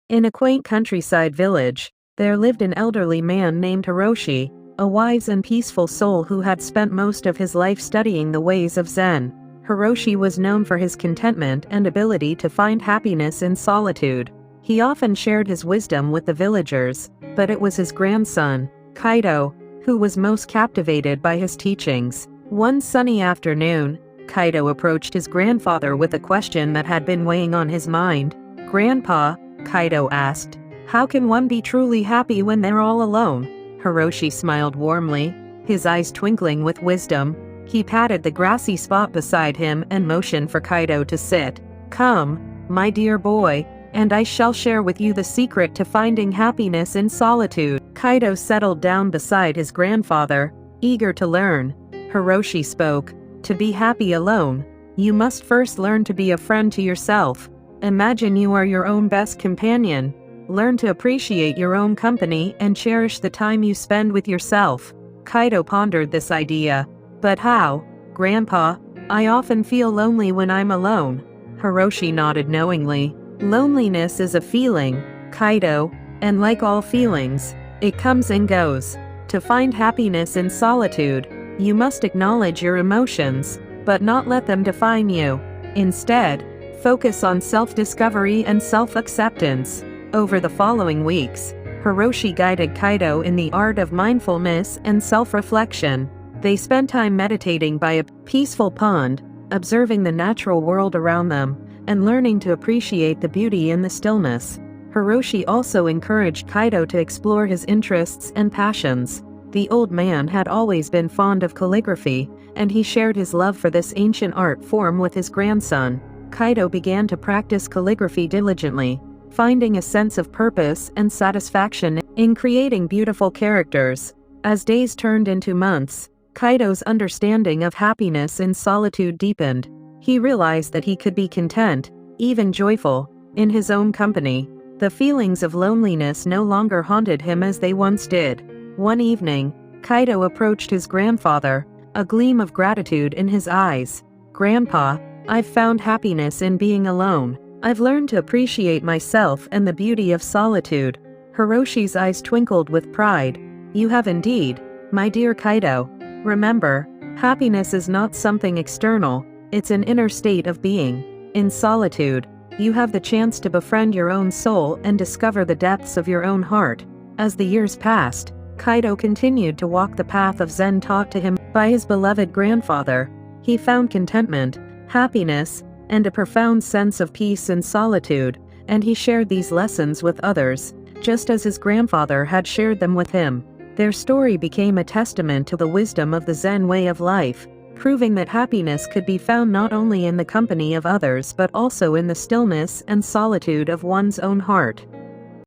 In a quaint countryside village, there lived an elderly man named Hiroshi, a wise and peaceful soul who had spent most of his life studying the ways of Zen. Hiroshi was known for his contentment and ability to find happiness in solitude. He often shared his wisdom with the villagers, but it was his grandson, Kaido, who was most captivated by his teachings. One sunny afternoon, Kaido approached his grandfather with a question that had been weighing on his mind. "Grandpa," Kaido asked, "how can one be truly happy when they're all alone?" Hiroshi smiled warmly, his eyes twinkling with wisdom. He patted the grassy spot beside him and motioned for Kaido to sit. "Come, my dear boy, and I shall share with you the secret to finding happiness in solitude." Kaido settled down beside his grandfather, eager to learn. Hiroshi spoke. "To be happy alone, you must first learn to be a friend to yourself. Imagine you are your own best companion. Learn to appreciate your own company and cherish the time you spend with yourself." Kaido pondered this idea. "But how, Grandpa? I often feel lonely when I'm alone." Hiroshi nodded knowingly. "Loneliness is a feeling, Kaido, and like all feelings, it comes and goes. To find happiness in solitude, you must acknowledge your emotions, but not let them define you. Instead, focus on self-discovery and self-acceptance." Over the following weeks, Hiroshi guided Kaido in the art of mindfulness and self-reflection. They spent time meditating by a peaceful pond, observing the natural world around them, and learning to appreciate the beauty in the stillness. Hiroshi also encouraged Kaido to explore his interests and passions. The old man had always been fond of calligraphy, and he shared his love for this ancient art form with his grandson. Kaido began to practice calligraphy diligently, finding a sense of purpose and satisfaction in creating beautiful characters. As days turned into months, Kaido's understanding of happiness in solitude deepened. He realized that he could be content, even joyful, in his own company. The feelings of loneliness no longer haunted him as they once did. One evening, Kaido approached his grandfather, a gleam of gratitude in his eyes. "Grandpa, I've found happiness in being alone. I've learned to appreciate myself and the beauty of solitude." Hiroshi's eyes twinkled with pride. "You have indeed, my dear Kaido. Remember, happiness is not something external, it's an inner state of being. In solitude, you have the chance to befriend your own soul and discover the depths of your own heart." As the years passed, Kaido continued to walk the path of Zen taught to him by his beloved grandfather. He found contentment, happiness, and a profound sense of peace in solitude, and he shared these lessons with others, just as his grandfather had shared them with him. Their story became a testament to the wisdom of the Zen way of life, proving that happiness could be found not only in the company of others but also in the stillness and solitude of one's own heart.